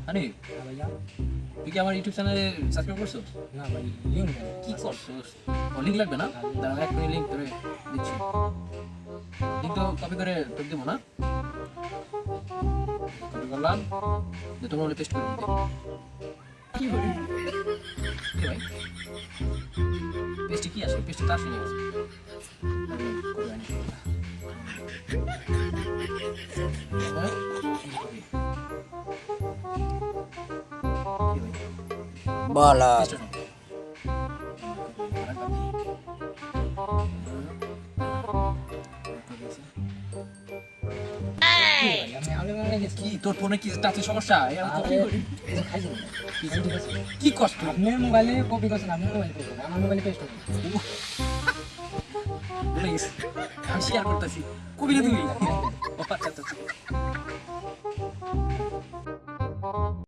আরে ভাইয়া তুই কি আমার ইউটিউব চ্যানেলে সাবস্ক্রাইব করছো? না ভাই লিঙ্ক কি করছোস? লিঙ্ক লাগবে না? দাঁড়া এক মিনিট লিঙ্ক তোরে দিচ্ছি। লিঙ্ক তো কপি করে তোর দেবো না? কপি করলাম যে তোমার মনে পেস্ট করে দিতে। কি বলি? কি ভাই? পেস্টে কি আসে? পেস্টে তো আসেনি আমার। হ্যাঁ? কি ভাই? বলা পেস্টে নাও। আমি মনে গেছি কি তোর ফোনে কি টাচের সমস্যা? খাইছেন কি কষ্ট? আপনার মোবাইলে কপি করছেন আপনার মোবাইল করছেন আমার মোবাইলে পেস্ট করছেন ভুলে গেছি। আমি শেয়ার করতেছি কবি তুমি ও আচ্ছা আচ্ছা